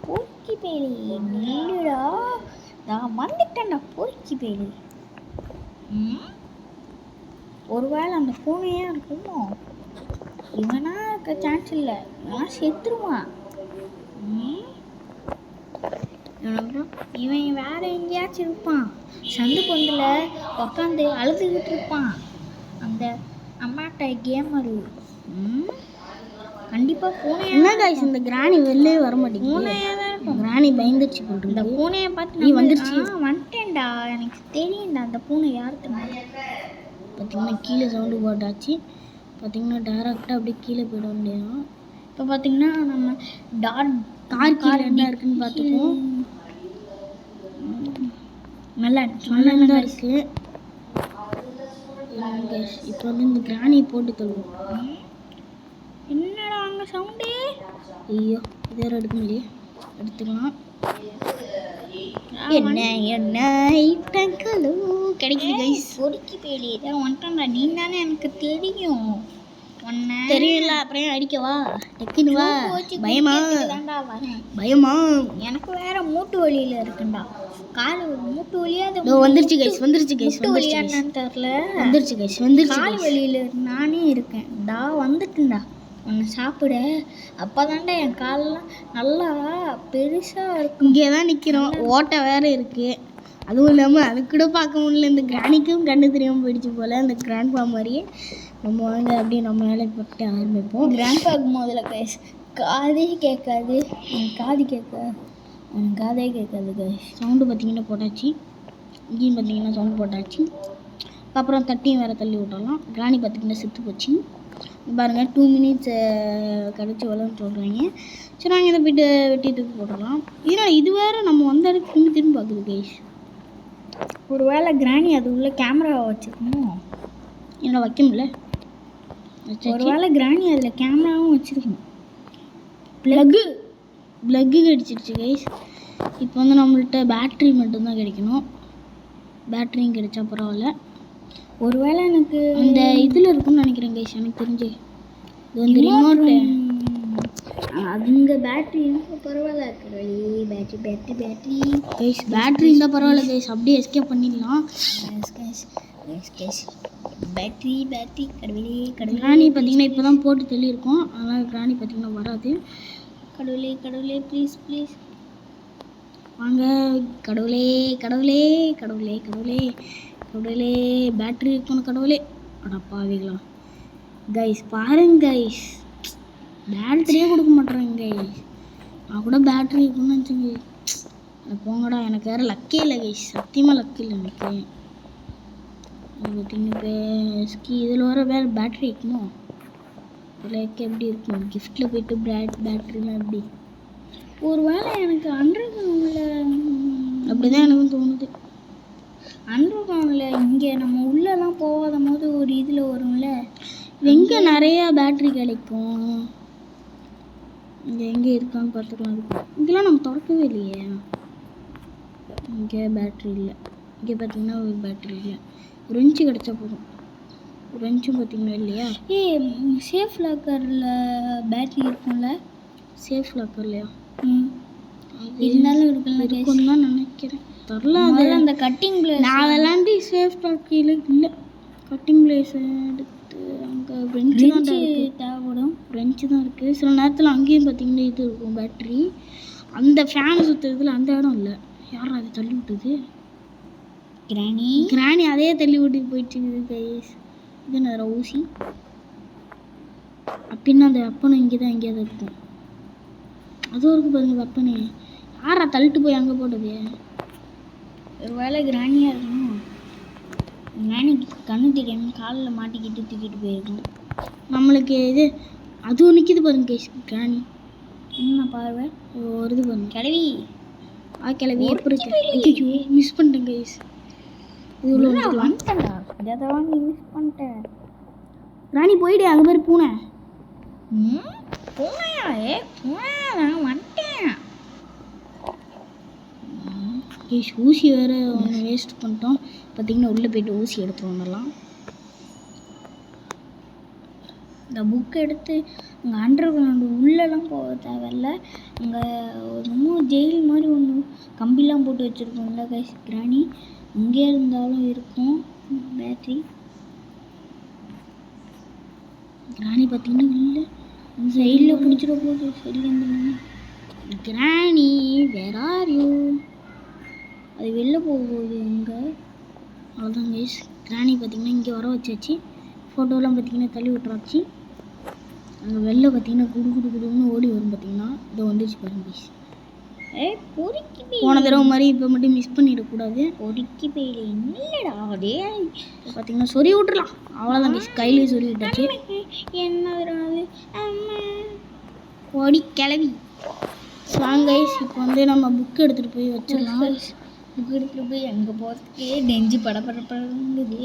பொறுக்கி பெயிலி நில்லுடா, நான் வந்துட்டேன்டா பொறுக்கி பெயிலி. ஒருவேளை அந்த பூனையா இருக்குமோ? இவனா இருக்க சான்ஸ் இல்லை, இவன் செத்துருவான். இவன் வேற எங்கேயாச்சும் இருப்பான், சந்து பொந்தில் உக்காந்து அழுதுகிட்டு இருப்பான் அந்த அம்மாட்ட கேமரு. கண்டிப்பாக பூனை என்ன கைஸ், இந்த கிராணி வெளிலே வர மாட்டேங்குது. பூனையாக தான் இருக்கும். கிராணி பயந்துருச்சு போட்டு. இந்த பூனையை பார்த்து நீ வந்துருச்சு. வந்துட்டேன்டா, எனக்கு தெரியும்டா அந்த பூனை யாருக்கு. பார்த்தீங்கன்னா கீழே சவுண்டு போட்டாச்சு. பார்த்தீங்கன்னா டேரெக்டாக அப்படியே கீழே போயிட வேண்டியதான். இப்போ பார்த்தீங்கன்னா நம்ம கார் கீழே என்ன இருக்குன்னு பார்த்துப்போம். நல்லா தான் இருக்குது. இப்போ வந்து இந்த கிராணியை போட்டு தள்ளுவோம். என்னடா அங்கே சவுண்டு? ஐயோ இது வேறு எடுக்க முடியும், எடுத்துக்கலாம். என்ன கிடைக்குது கைஸ். பொறுக்கி பெயிலி தான் வந்துட்டா. நீ தானே எனக்கு தெரியும். தெரியல அப்புறம் அடிக்கவா டெக்குன்னு வா. பயமா பயமா? எனக்கு வேற மூட்டு வலியில இருக்குண்டா. கால் மூட்டு வலியா வந்துருச்சு கைஸ். மூட்டு வலியா என்னன்னு தெரியல. வந்துருச்சு கால் வலியில நானே இருக்கேன். வந்துட்டுண்டா ஒன்று சாப்பிட. அப்போதான்டா என் காலெல்லாம் நல்லா பெருசாக இருக்கும். இங்கே தான் நிற்கிறோம், ஓட்டை வேறு இருக்குது. அதுவும் இல்லாமல் அது கூட பார்க்க முடியல. இந்த கிராணிக்கும் கண்ணு தெரியாமல் போயிடுச்சு போல். இந்த கிராண்ட்பா மாதிரியே நம்ம வாங்க அப்படியே நம்ம வேலைக்கு போட்டு ஆரம்பிப்போம். கிராண்ட்பாக்கு முதல்ல கைஸ் காதே கேட்காது. எனக்கு காது கேட்காது, எனக்கு காதே கேட்காது கைஸ். சவுண்டு பார்த்தீங்கன்னா போட்டாச்சு. இங்கேயும் பார்த்தீங்கன்னா சவுண்டு போட்டாச்சு. அப்புறம் தட்டியும் வேறு தள்ளி விட்டலாம். கிராணி பார்த்திங்கன்னா செத்து போச்சு. பாருங்கள் 2 மினிட்ஸ் கழிச்சு வரலான்னு சொல்கிறாங்க. சரி நாங்கள் இதை போய்ட்டு வெட்டி தூக்கி போட்டுடலாம். இதனால் இது வேறு நம்ம வந்த இடத்துக்கு திரும்பி பார்க்குது கைஸ். ஒரு வேளை கிராணி அது உள்ள கேமராவை வச்சுருக்கணும். என்னோட வைக்க முடியல. ஒரு வேளை கிராணி அதில் கேமராவும் வச்சுருக்கணும். ப்ளக்கு கிடச்சிருச்சு கைஸ். இப்போ வந்து நம்மள்கிட்ட பேட்ரி மட்டும்தான் கிடைக்கணும். பேட்ரியும் கிடைச்சா பரவாயில்ல. ஒருவேளை எனக்கு அந்த இதில் இருக்குன்னு நினைக்கிறேன் கைஸ். எனக்கு தெரிஞ்சு இது வந்து ரிமோட்டு. அதுங்க பேட்ரி இருந்தால் பரவாயில்ல. பேட்ரி கைஸ் பேட்ரி இருந்தால் பரவாயில்ல கைஸ். அப்படியே எஸ்கேப் பண்ணிடலாம். பேட்ரி கடவுளே கிராணி பார்த்தீங்கன்னா இப்போ தான் போட்டு தெளியிருக்கோம். அதனால் கிராணி பார்த்தீங்கன்னா வராது. கடவுளே ப்ளீஸ் வாங்க. கடவுளே பேட்ரி இருக்கணும் கடவுளே. அடப்பாவீங்களா கைஸ், பாருங்க கைஸ், பேட்டரியே கொடுக்க மாட்டேறாங்க கைஸ். நான் கூட பேட்ரி இருக்குன்னு நினச்சேங்க. போங்கடா, எனக்கு வேறு லக்கே இல்லை கைஸ். சத்தியமாக லக்கே இல்லை எனக்கு. பார்த்தீங்கன்னா இப்போ இதில் வர வேறு பேட்ரி இருக்குமோ? இதில் எப்படி இருக்கும்? கிஃப்டில் போய்ட்டு பேட்ரிலாம் எப்படி? ஒரு வேளை எனக்கு அண்டர் கிரவுண்டில் அப்படி தான் எனக்கும் தோணுது. அண்டர் கிரவுண்டில் இங்கே நம்ம உள்ளெல்லாம் போகாத போது ஒரு இதில் வரும்ல, எங்கே நிறையா பேட்ரி கிடைக்கும். இங்கே எங்கே இருக்கான்னு பார்த்துக்கலாம். இங்கெல்லாம் நம்ம திறக்கவே இல்லையே. இங்கே பேட்ரி இல்லை. இங்கே பார்த்தீங்கன்னா ஒரு பேட்ரி இல்லை. ரெஞ்சு கிடச்சா போதும். ரெஞ்சும் பார்த்தீங்கன்னா இல்லையா? சேஃப் லாக்கரில் பேட்ரி இருக்கும்ல? சேஃப் லாக்கர்லையா? இருந்தாலும் இருக்குன்னு தான் நினைக்கிறேன். தெரில. அந்த கட்டிங் பிளேஸ் நான் விளாண்டி சேஃப் லாக்கில் இல்லை. கட்டிங் பிளேஸ் எடுத்து அங்கே ரெஞ்சு தான் தேவைப்படும். ரெஞ்சு தான் இருக்குது. சில நேரத்தில் அங்கேயும் பார்த்தீங்கன்னா இது இருக்கும் பேட்ரி. அந்த ஃபேன் சுற்றுறதுல அந்த இடம் இல்லை. யாரும் அதை தள்ளி விட்டுது? கிராணி அதே தள்ளி விட்டு போயிடுச்சு கைஸ். இது நிறைய ஊசி அப்படின்னா அந்த வெப்பனை இங்கே தான் எங்கேயாவது இருக்கும். அதுவும் இருக்குது பாருங்க வெப்பனே. யாரா தள்ளிட்டு போய் அங்கே போட்டது? ஒரு வேளை கிராணியாக இருக்கணும். கிராணிக்கு கண்ணு தெரியாமல் காலில் மாட்டிக்கிட்டு தூக்கிட்டு போயிருக்கோம். நம்மளுக்கு இது அதுவும் நிற்கிது பாருங்க கைஸ். கிராணி என்ன பார்வை வருது பாருங்க. கிளவி கிளவி எப்படி இருக்கு? மிஸ் பண்ணிட்டேன் கைஸ். இது உள்ள வந்துட்டேன்டா. இதை வாங்கி மிஸ் பண்ணிட்டேன். ராணி போயிடு. அங்கே பேர் பூனை. பூனையா? பூனை நான் வந்துட்டேன். கைஸ் ஊசி வேறு ஒன்று வேஸ்ட் பண்ணிட்டோம். பார்த்தீங்கன்னா உள்ளே போய்ட்டு ஊசி எடுத்துகிட்டு வந்துடலாம். இந்த புக் எடுத்து அங்கே அண்டர் கிரவுண்டு உள்ளெல்லாம் போக தேவையில்ல. அங்கே இன்னும் ஜெயில் மாதிரி ஒன்று கம்பிலாம் போட்டு வச்சுருக்கோம்ல கைஸ். கிராணி அங்கே இருந்தாலும் இருக்கும் பேட்டரி. கிராணி பார்த்தீங்கன்னா இல்லை சைடில் பிடிச்சிட போகுது. சரி கிராணி வேர் ஆர் யூ? அது வெளில போகுது அங்கே. அவ்வளோதான் கைஸ். கிராணி பார்த்தீங்கன்னா இங்கே வர வச்சாச்சு. ஃபோட்டோலாம் பார்த்தீங்கன்னா தள்ளி விட்டுறாச்சு. அங்கே வெளில பார்த்தீங்கன்னா குடுன்னு ஓடி வரும். பார்த்தீங்கன்னா இதை வந்துச்சு பாருங்க கைஸ். பொறுக்கி போன தடவை மாதிரி இப்போ மட்டும் மிஸ் பண்ணிடக்கூடாது. பொறுக்கி போயிடு இல்லைடா. அதே பார்த்தீங்கன்னா சொறி விட்டுறலாம். அவ்வளோதான் கைஸ். கையிலேயே சொறி விட்டாச்சு. என்ன அது ஓடி கிளவி வாங்க கைஸ். இப்போ வந்து நம்ம புக் எடுத்துகிட்டு போய் வச்சிடலாம். புக் எடுத்துகிட்டு போய் அங்கே போகிறதுக்கே நெஞ்சு படப்படப்படுங்குது.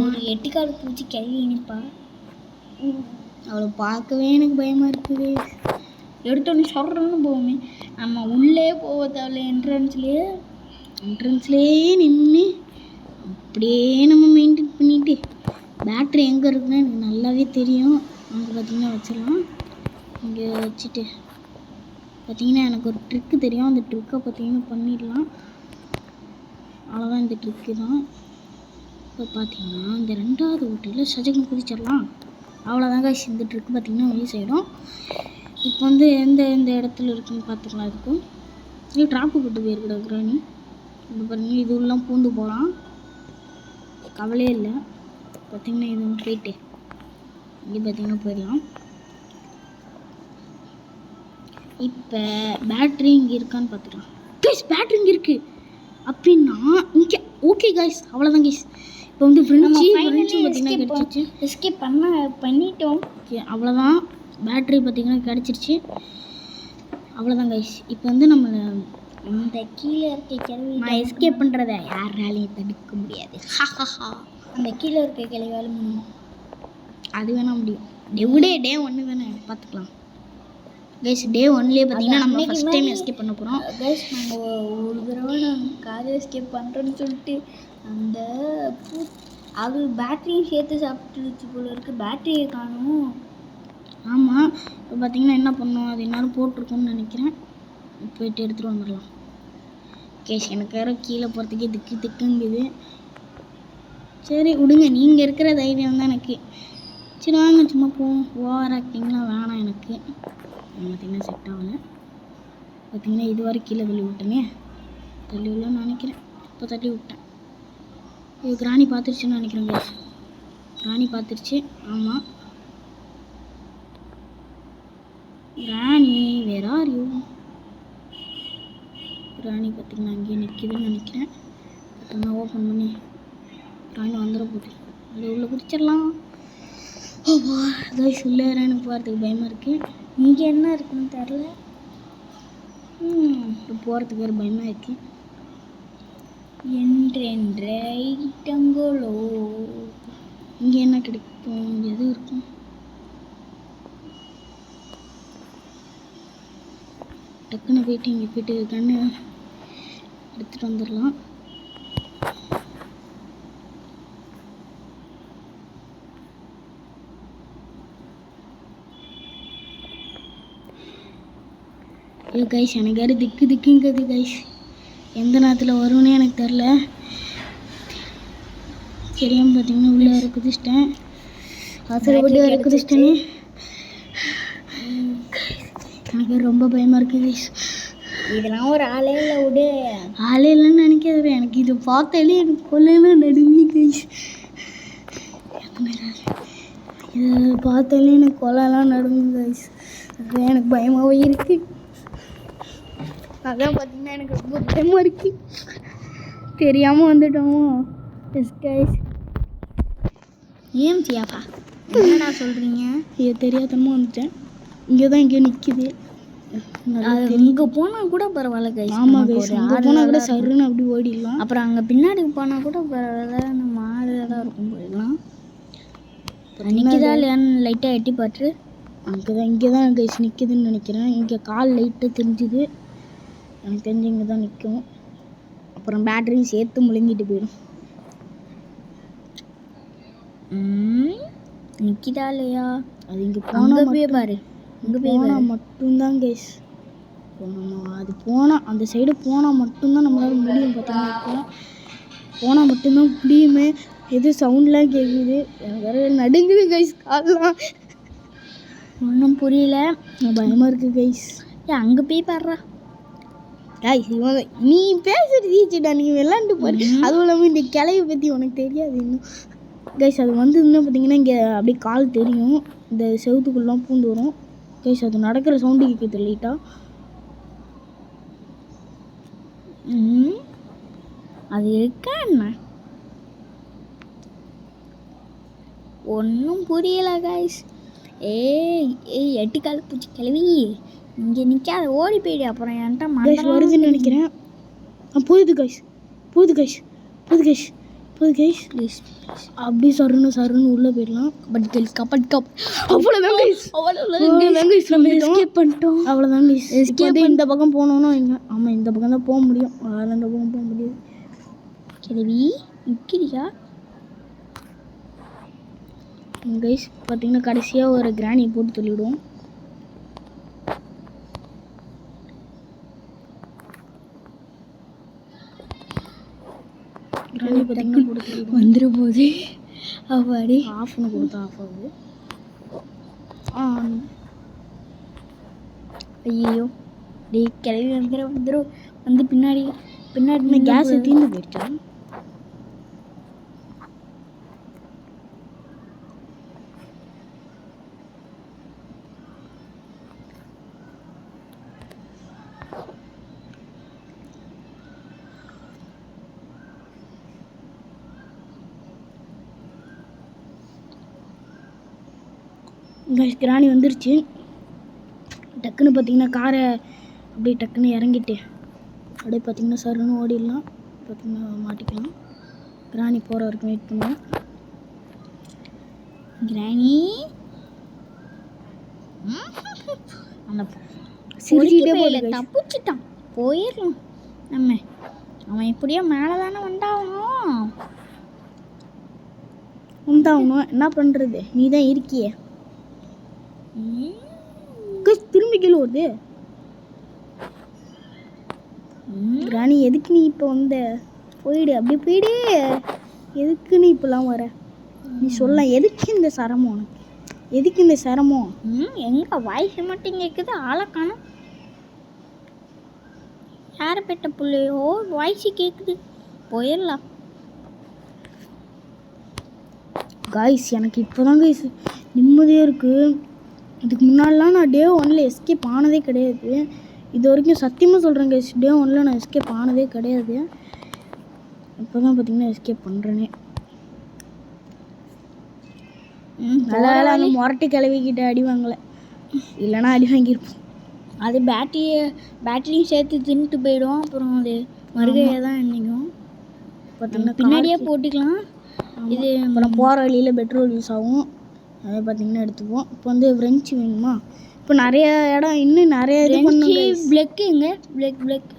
ஒரு எட்டுக்கால் பூச்சி கிளவி நிற்பா. அவளை பார்க்கவே எனக்கு பயமாக இருக்குது. எடுத்தோடனே சொல்கிறோன்னு போவோமே. நம்ம உள்ளே போக தேவையில்ல. என்ட்ரன்ஸ்லேயே நின்று அப்படியே நம்ம மெயின்டைன் பண்ணிவிட்டு பேட்ரி எங்கே இருக்குன்னு எனக்கு நல்லாவே தெரியும். அங்கே பார்த்தீங்கன்னா வச்சிடலாம். இங்கே வச்சுட்டு பார்த்தீங்கன்னா எனக்கு ஒரு ட்ரிக்கு தெரியும். அந்த ட்ரிக்கை பார்த்தீங்கன்னா பண்ணிடலாம். அவ்வளோதான். இந்த ட்ரிக்கு தான். இப்போ பார்த்தீங்கன்னா இந்த 2வது ஓட்டையில் சஜகம் குதிச்சிடலாம். அவ்வளோதான் கைஸ். இந்த ட்ரிக்கு பார்த்தீங்கன்னா யூஸ் ஆகிடும். இப்போ வந்து எந்த இடத்துல இருக்குன்னு பார்த்துக்கலாம். இருக்கும் இது ட்ராப்பு போட்டு போயிருக்கூடாது கிராணி. இப்போ பார்த்தீங்கன்னா இது உள்ளலாம் பூந்து போகலாம். கவலையே இல்லை. பார்த்தீங்கன்னா இது போயிட்டு இங்கே பார்த்தீங்கன்னா போயிடலாம். இப்போ பேட்ரி இங்கே இருக்கான்னு பார்த்துக்கலாம் கைஸ். பேட்ரி இங்கே இருக்குது அப்படின்னா இங்கே ஓகே கைஸ். அவ்வளோதான் கைஸ். இப்போ வந்து ஃப்ரெண்ட்ஸு பார்த்தீங்கன்னா கிடச்சிச்சு. எஸ்கேப் பண்ணிட்டோம். ஓகே அவ்வளோதான். பேட்ரி பார்த்தீங்கன்னா கிடச்சிருச்சு. அவ்வளோதான் கைஸ். இப்போ வந்து நம்மளை இந்த கீழே இருக்க கிளவி நான் எஸ்கேப் பண்ணுறத யாராலையும் தடுக்க முடியாது. அந்த கீழே இருக்க கிளவியால் முடியும். அது வேணால் முடியும். டே 1 தானே பார்த்துக்கலாம் கைஸ். டே 1லேயே பார்த்தீங்கன்னா நம்ம ஃபஸ்ட் டைம் எஸ்கேப் பண்ண போகிறோம் கைஸ். நாங்கள் ஒரு தடவை நாங்கள் காது எஸ்கேப் பண்ணுறோன்னு சொல்லிட்டு அந்த அது பேட்டரியும் சேர்த்து சாப்பிட்டுருச்சு போல இருக்குது. பேட்டரியை காணும். ஆமாம். இப்போ பார்த்தீங்கன்னா என்ன பண்ணோம், அது என்னாலும் போட்டிருக்கோம்னு நினைக்கிறேன். போயிட்டு எடுத்துகிட்டு வந்துடலாம் கேஷ். எனக்கு வேறு கீழே போகிறதுக்கே திக்குங்குது. சரி விடுங்க. நீங்கள் இருக்கிற தைரியம் தான் எனக்கு. சரி வாங்க சும்மா போவோம். ஓவர் ஆக்டிங்லாம் வேணாம் எனக்கு. பார்த்தீங்கன்னா செட் ஆகலை. பார்த்தீங்கன்னா இது வரை கீழே தள்ளி விட்டேனே. தள்ளி விடலான்னு நினைக்கிறேன். இப்போ தள்ளி விட்டேன். இது கிராணி பார்த்துருச்சுன்னு நினைக்கிறேன் கேஷ். கிராணி பார்த்துருச்சு. ஆமாம். கிராணி வேர் ஆர் யூ? கிராணி பார்த்தீங்கன்னா அங்கேயே நிற்கிதுன்னு நினைக்கிறேன். பார்த்தீங்கன்னா ஓப்பன் பண்ணி கிராணி வந்துட போகுது. அது உள்ளே குதிச்சிடலாம். கைஸ் உள்ளே எனக்கு போகிறதுக்கு பயமாக இருக்குது. இங்கே என்ன இருக்குன்னு தெரில. இப்போ போகிறதுக்கு வேறு பயமாக இருக்குது. என்றென்றைட்டங்களோ இங்கே என்ன கிடைக்கும்? எது இருக்கும்? டக்குன்னு போயிட்டு இங்கே போயிட்டு கண்ணு எடுத்துகிட்டு வந்துடலாம். ஐயோ கைஸ் எனக்கு யாரும் திக்குங்கிறது கைஸ். எந்த நேரத்தில் வரும்னே எனக்கு தெரில. சரியாமல் பார்த்தீங்கன்னா உள்ளே வேறு குதிச்சிட்டேன். அவசரப்பட்டு வேறு குதிச்சிட்டேன்னு எனக்கு ரொம்ப பயமாக இருக்குது கைஸ். இதெல்லாம் ஒரு ஆளே இல்லை. விடு. ஆளே இல்லைன்னு நினைக்காது. எனக்கு இதை பார்த்தாலே எனக்கு கொள்ளையெல்லாம் நடுங்கி கைஸ். இதை பார்த்தாலே எனக்கு கொள்ளையெல்லாம் நடுங்கும் கைஸ். அது எனக்கு பயமாகவே இருக்குது. அதான் பார்த்தீங்கன்னா எனக்கு ரொம்ப பயமாக இருக்கு. தெரியாமல் வந்துட்டோமோ. S guys. ஏன் சியாப்பா என்னடா சொல்கிறீங்க? இது தெரியாதமா வந்துட்டேன். இங்கே தான் இங்கே நிற்கிது. அது இங்கே போனால் கூட பரவாயில்ல கைஸ். ஆமாம் கைஸ், அங்கே போனால் கூட சருன்னு அப்படி ஓடிடலாம். அப்புறம் அங்கே பின்னாடி போனால் கூட பரவாயில்ல, நம்ம ஆறுதலாக இருக்கும் போயிடலாம். அப்புறம் நிற்கிதா இல்லையான்னு லைட்டாக எட்டி பார்த்து. இங்கே தான் கைஸ் நிற்கிதுன்னு நினைக்கிறேன். இங்கே கால் லைட்டாக தெரிஞ்சுது. எனக்கு தெரிஞ்சு இங்கே தான் நிற்கும். அப்புறம் பேட்டரியும் சேர்த்து முழுங்கிட்டு போயிடும். நிற்கிதா இல்லையா? அது இங்கே அங்கே போய் பாரு. இங்கே போய் போனால் மட்டும்தான் கைஸ். நம்ம அது போனால் அந்த சைடு போனால் மட்டும்தான் நம்மளால் முடியும். பார்த்தீங்கன்னா போனால் மட்டும்தான் முடியுமே. எது சவுண்ட்லாம் கேட்குது. எனக்கு வேறு நடுங்குது கைஸ். கால்லாம் ஒன்றும் புரியல. பயமாக இருக்குது கைஸ். ஏன் அங்கே போய் பாடுறா கைஸ். நீ பேசுறது ஈச்சிட்டா, நீ விளாண்டு போய். அதுவும் இல்லாமல் இந்த கிளையை பற்றி உனக்கு தெரியாது இன்னும் கைஸ். அது வந்து இன்னும் பார்த்தீங்கன்னா இங்கே அப்படியே கால் தெரியும். இந்த செவுத்துக்குள்ளலாம் பூந்து வரும் கைஸ். அது நடக்கிற சவுண்டு கேட்குது லைட்டா. அது இருக்கா என்ன? ஒன்றும் புரியல கைஸ். ஏய் எட்டுக்கால் பூச்சி கிளவி இங்கே நிற்காத, ஓடி போயிடு. அப்புறம் என்கிட்ட வருதுன்னு நினைக்கிறேன். போகுது கைஸ், போகுது கைஸ், போகுது கைஸ், போகுது கைஸ். ப்ளீஸ் அப்படி சருன்னு உள்ளே போயிடலாம். Cupboard guys, cupboard cup. அவ்வளோதான் கைஸ், அவ்வளோதான் கைஸ். நம்ம எஸ்கேப் பண்ணிட்டோம். அவ்வளோதான் கைஸ். எஸ்கேப் இந்த பக்கம் போனோன்னா இங்கே. ஆமாம், இந்த பக்கம் தான் போக முடியும். வேறு இந்த பக்கம் போக முடியாது. கிளவி நிற்கிறியா கைஸ்? பார்த்தீங்கன்னா கடைசியாக ஒரு கிராணி போட்டு சொல்லிவிடுவோம். கிராணி பார்த்தீங்கன்னா போட்டு வந்துட போது அவ்வாடி ஆஃப்னு கொடுத்தா ஆஃப் ஆகுது. ஐயோ டே கிளவி வந்துடும் வந்து பின்னாடி கேஸ் தீர்ந்து போயிடுச்சா? கிராணி வந்துருச்சு. டக்குன்னு பார்த்தீங்கன்னா காரை அப்படியே டக்குன்னு இறங்கிட்டு அப்படியே பார்த்தீங்கன்னா சருன்னு ஓடிடலாம். பார்த்தீங்கன்னா மாட்டிக்கலாம். கிராணி போகிற வரைக்கும் வெயிட் பண்ணுவோம். கிராணி அந்த சிரிக்கிட்டே போயில தப்பிச்சிட்டான். போயிடலாம் நம்ம. அவன் இப்படியே மேலே தானே வந்தாகணும். என்ன பண்ணுறது? நீ தான் இருக்கியே. திரும்பி கீழே வருது. கிராணி எதுக்கு நீ இப்போ வந்த? போயிடு, அப்படியே போயிடு. எதுக்கு நீ இப்பெல்லாம் வர? நீ சொல்ல, எதுக்கு இந்த சிரமம் உனக்கு? எதுக்கு இந்த சிரமம்? எங்க வாய்ஸ் மட்டும் கேட்குது, ஆளை காணும். யாரை பெட்ட பிள்ளையோ வாய்ஸ் கேட்குது. போயிடலாம் காய்ஸ். எனக்கு இப்போ தான் காய்ஸ் நிம்மதியாக இருக்குது. இதுக்கு முன்னாடிலாம் நான் டே 1ல் எஸ்கேப் ஆனதே கிடையாது. இது வரைக்கும் சத்தியமாக சொல்கிறேன் கைஸ், டே 1ல் நான் எஸ்கேப் ஆனதே கிடையாது. இப்போ தான் பார்த்தீங்கன்னா எஸ்கேப் பண்ணுறேனே. நல்ல வேலை அந்த முரட்டு கிளவிக்கிட்ட அடி வாங்கலை, இல்லைனா அடி வாங்கியிருப்போம். அது பேட்டரியும் சேர்த்து தின்னுட்டு போயிடும். அப்புறம் அது மறுகையாக தான் நினைக்கும். பார்த்தீங்கன்னா பின்னாடியே போட்டுக்கலாம். இது அப்புறம் போகிற வழியில் பெட்ரோல் யூஸ் ஆகும். அதை பார்த்தீங்கன்னா எடுத்துப்போம். இப்போ வந்து ஃப்ரெஞ்சு வேணுமா? இப்போ நிறைய இடம் இன்னும் நிறைய இது பண்ணும். பிளக்குங்க பிளக்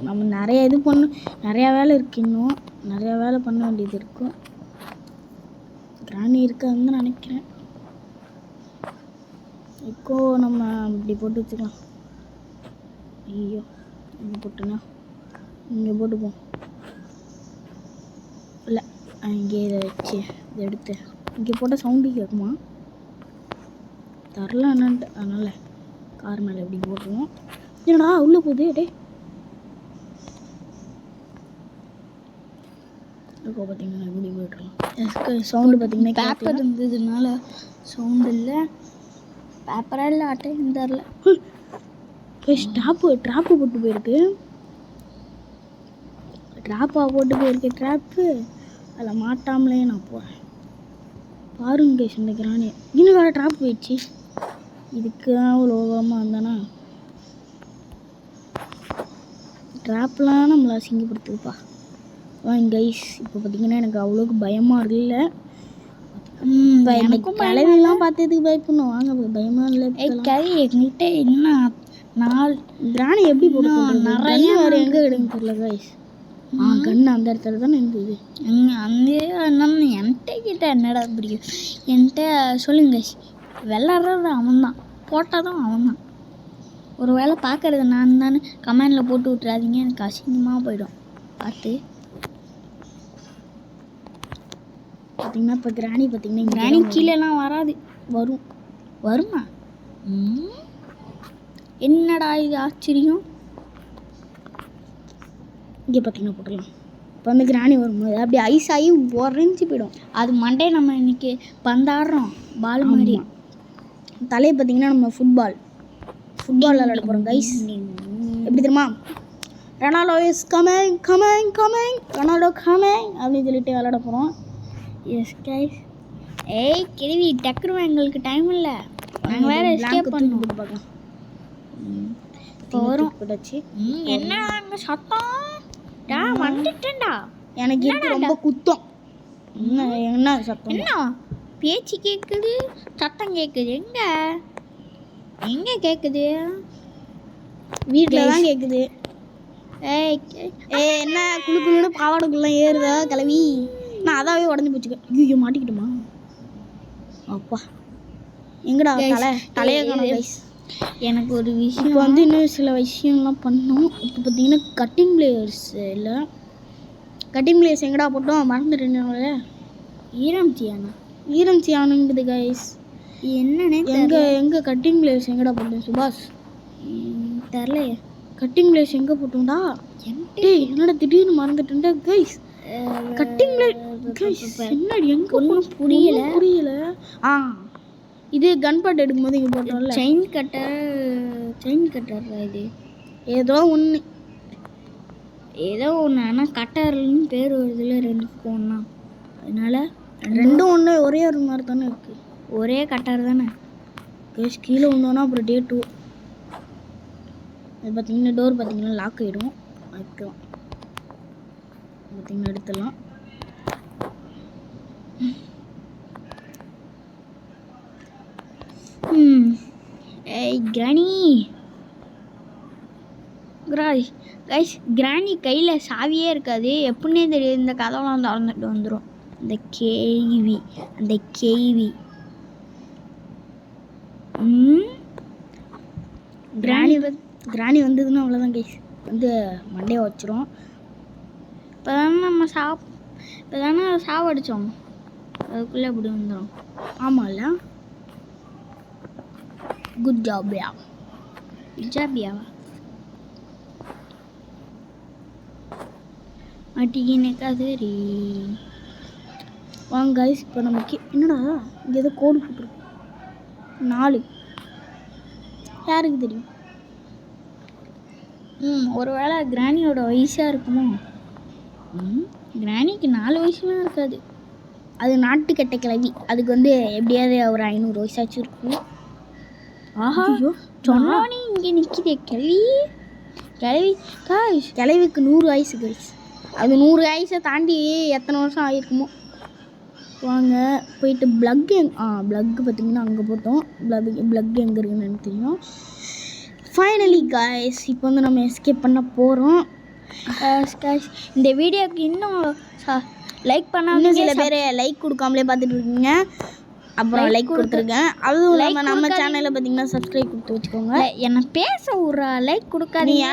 நம்ம நிறைய இது பண்ணும். நிறையா வேலை இருக்குது, இன்னும் நிறையா வேலை பண்ண வேண்டியது இருக்கும். கிராணி இருக்காதுன்னு தான் நினைக்கிறேன். இப்போ நம்ம இப்படி போட்டு வச்சுக்கலாம். ஐயோ, இங்கே போட்டுனா இங்கே போட்டுப்போம். இல்லை, இங்கே இதை வச்சு இதை எடுத்து இங்கே போட்டால் சவுண்டு கேட்குமா? தரல என்னன்ட்டு, அதனால் கார் மேலே எப்படி போட்டுருவோம். என்னடா உள்ளே போகுது? டே இப்போ பார்த்தீங்கன்னா இப்படி போய்ட்டுருலாம். சவுண்டு பார்த்தீங்கன்னா பேப்பர் இருந்ததுனால சவுண்டு இல்லை. பேப்பராக இல்லை, அட்டையும் தரல. கைஸ் ட்ராப்பு போட்டு போயிருக்கு. ட்ராப்பு அதில் மாட்டாமலே நான் போகிறேன். பாருங்க கைஸ் இந்த கிராணி இன்னும் வேறு ட்ராப் போயிடுச்சு. இதுக்கு தான் அவ்வளோ ஓரமாக இருந்தானா ட்ராப்லாம் நம்மளை அசிங்கப்படுத்துதுப்பா. கைஸ் இப்போ பார்த்தீங்கன்னா எனக்கு அவ்வளோக்கு பயமாக இல்லை. எனக்கும் கிளவிலாம் பார்த்ததுக்கு பயப்படணும். வாங்க பயமாக இல்லை. கறி எங்கிட்ட இன்னும் 4 கிராணி எப்படி போட்டு நிறைய வேறு எங்கே கிடைக்கும் தெரியல கைஸ். கண்ணு அந்த இடத்துல தானே இருந்தது. அந்த என்கிட்ட கிட்ட என்னடா பிடிக்கும் என்கிட்ட சொல்லுங்க. விளாட்றது அவன் தான், போட்டாலும் அவன் தான். ஒரு வேளை பார்க்கறது நான் தானே கமெண்டில் போட்டு விட்றாதீங்க, எனக்கு அசிங்கமாக போயிடும். பார்த்து பார்த்தீங்கன்னா இப்போ கிராணி கிராணி கீழேலாம் வராது. வருமா? என்னடா இது ஆச்சரியம். இங்கே பார்த்தீங்கன்னா போட்டுடலாம். இப்போ வந்து கிராணி வரும்போது அப்படி ஐஸ் ஆகி உறைஞ்சி போயிடும். அது மண்டே நம்ம இன்னைக்கு பந்தாடுறோம் பால் மாதிரி. தலையை பார்த்தீங்கன்னா நம்ம ஃபுட்பால் விளையாட போகிறோம் கைஸ். எப்படி தெரியுமா? Ronaldo is coming Ronaldo coming அப்படின்னு சொல்லிட்டு விளையாட போகிறோம். S guys. ஏய் கிழவி டக்குருவா, எங்களுக்கு டைம் இல்லை. நாங்கள் வேறு எஸ்கேப் பண்ணணும். பார்க்கலாம். இப்போ வரும் போட்டாச்சு. என்ன அங்கே சத்தம் வந்துட்டேன்டா. எனக்கு இது ரொம்ப குத்தம். என்ன சத்தம்? என்ன பேச்சு கேட்குது, சத்தம் கேட்குது. எங்கே கேட்குது? வீட்டில் தான் கேட்குது. ஏய் என்ன குழுக்குன்னு பாவாடைக்குள்ளே ஏறுதா கிளவி? நான் அதாவே உடஞ்சி போச்சுக்க. ஐயோ மாட்டிக்கிட்டுமா? அப்பா எங்கடா தலையை காணோம் கைஸ். எனக்கு ஒரு விஷயம் இப்போ வந்து இன்னும் சில விஷயம்லாம் பண்ணோம். இப்போ பார்த்தீங்கன்னா கட்டிங் பிளேயர்ஸ் இல்லை. கட்டிங் பிளேயர்ஸ் எங்கடா போட்டோம் மறந்துட்டேன். ஈரம் சியானுங்குது கைஸ். என்னன்னே எங்கே கட்டிங் பிளேயர்ஸ் எங்கடா போட்டோம் சுபாஷ்? தெரிலையே. கட்டிங் பிளேயர்ஸ் எங்கே போட்டோம்டா? என்னடா திடீர்னு மறந்துட்டேன்டா கைஸ். கட்டிங் பிளேயர்ஸ் என்னடி எங்கே ஒன்றும் புரியல. இது கன் பாட் எடுக்கும்போது இங்கே போட்டோம்ல. செயின் கட்டர் இது ஏதோ ஒன்று ஆனால் கட்டர்னு பேர் வருதுல 2க்கும் ஒன்றா. அதனால ரெண்டும் ஒன்று ஒரே ஒரு மாதிரி தானே இருக்குது. ஒரே கட்டர் தானே கேஸ். கீழே வந்தோன்னா அப்புறம் டே 2 அது பார்த்தீங்கன்னா டோர் பார்த்தீங்கன்னா லாக் ஆகிடும். அதுக்குலாம் பார்த்தீங்கன்னா எடுத்துடலாம். ஏய் கிராணி கையில் சாவியே இருக்காது. எப்படின்னே தெரியாது. இந்த கதவெல்லாம் திறந்துட்டு வந்துடும். அந்த கேள்வி கிராணி வந்ததுன்னா அவ்வளோதான் கைஸ். வந்து மண்டையை வச்சிரும். இப்போ தானே சாவடித்தோம். அதுக்குள்ளே இப்படி வந்துடும். ஆமாம்ல. குட் ஜாபியா மாட்டிக்கினேக்கா. சரி வாங்க கைஸ். இப்போ நமக்கு என்னடா இங்கே ஏதோ கோடு போட்டுருக்கு 4. யாருக்கு தெரியும்? ஒரு வேளை கிராணியோட வயசாக இருக்குமோ? கிராணிக்கு 4 வயசுலாம் இருக்காது. அது நாட்டுக்கட்டை கிளவி. அதுக்கு வந்து எப்படியாவது ஒரு 500 வயசாச்சும் இருக்கும். ஆஹா சொன்னோன்னே இங்கே நிற்கிதே கிளவிக்கு 100 வயசு கைஸ். அது 100 வயசை தாண்டி எத்தனை வருஷம் ஆகிருக்குமோ. வாங்க போயிட்டு ப்ளக்கு பார்த்தீங்கன்னா அங்கே போட்டோம். ப்ளக் எங்கே இருக்குன்னு எனக்கு தெரியும். ஃபைனலி கைஸ் இப்போ வந்து நம்ம எஸ்கேப் பண்ண போகிறோம். இந்த வீடியோக்கு இன்னும் லைக் பண்ணாமல் சில பேர் லைக் கொடுக்காமலே பார்த்துட்டு இருக்கீங்க. அப்புறம் லைக் கொடுத்துருக்கேன். அதுவும் இல்லாமல் நம்ம சேனலில் பார்த்தீங்கன்னா சப்ஸ்கிரைப் கொடுத்து வச்சுக்கோங்க. என்னை பேச விட்றா. லைக் கொடுக்காதீங்க,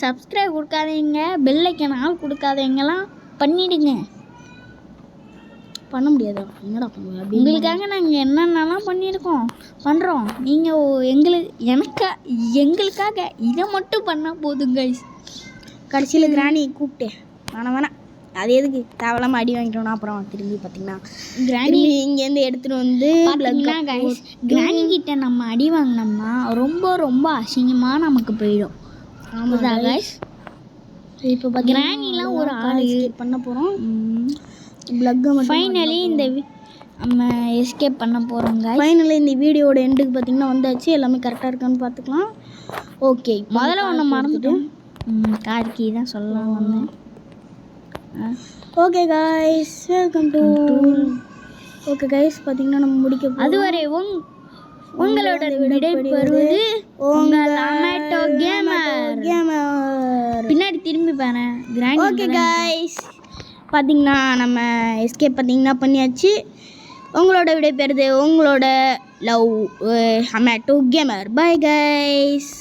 சப்ஸ்கிரைப் கொடுக்காதீங்க, பெல் ஐக்கான் ஆள் கொடுக்காதீங்கலாம் பண்ணிவிடுங்க. பண்ண முடியாதா? என்னடா பண்ணுவோம்? உங்களுக்காக நாங்கள் என்னென்னலாம் பண்ணுறோம். நீங்கள் எங்களுக்காக இதை மட்டும் பண்ணால் போதும் கைஸ். கடைசியில் கிராணி கூப்பிட்டேன். வேணாம் அது எதுக்கு தேவையில்லாமல் அடி வாங்கிட்டோம்னா அப்புறம் திரும்பி பார்த்தீங்கன்னா கிராணி இங்கேருந்து எடுத்துகிட்டு வந்து பார்த்தீங்கன்னா கைஸ் கிராணி கிட்ட நம்ம அடி வாங்கினோம்னா ரொம்ப ரொம்ப அசிங்கமாக நமக்கு போயிடும். புரியுதா கைஸ்? இப்போ பார்த்தீங்கன்னா கிராணிலாம் ஒரு ஆள் பண்ண போகிறோம். ப்ளக்கை மட்டும் ஃபைனலி இந்த நம்ம எஸ்கேப் பண்ண போகிறோம் கைஸ். ஃபைனலி இந்த வீடியோட எண்டுக்கு பார்த்தீங்கன்னா வந்தாச்சு. எல்லாமே கரெக்டாக இருக்கான்னு பார்த்துக்கலாம். ஓகே, முதல்ல ஒன்று மறந்துட்டோம். கார்கி தான் சொல்லலாம் வந்தேன். Okay guys, welcome to okay guys பார்த்தீங்கன்னா நம்ம முடிக்க அதுவரை உங்களோட விடைபெறுவது உங்கள் அமேட்டோ கேமர். பின்னாடி திரும்பி பாரு கிராணி. ஓகே கைஸ் பார்த்தீங்கன்னா நம்ம எஸ்கேப் பார்த்தீங்கன்னா பண்ணியாச்சு. உங்களோட விடைபெறுது உங்களோட லவ் அமேட்டோ கேமர். Bye guys.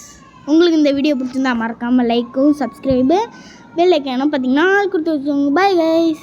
உங்களுக்கு இந்த வீடியோ பிடிச்சிருந்தா மறக்காமல் லைக்கும் சப்ஸ்கிரைபு பெல் ஐக்கானும் பார்த்தீங்கன்னா கொடுத்து வச்சுக்கோங்க. Bye guys.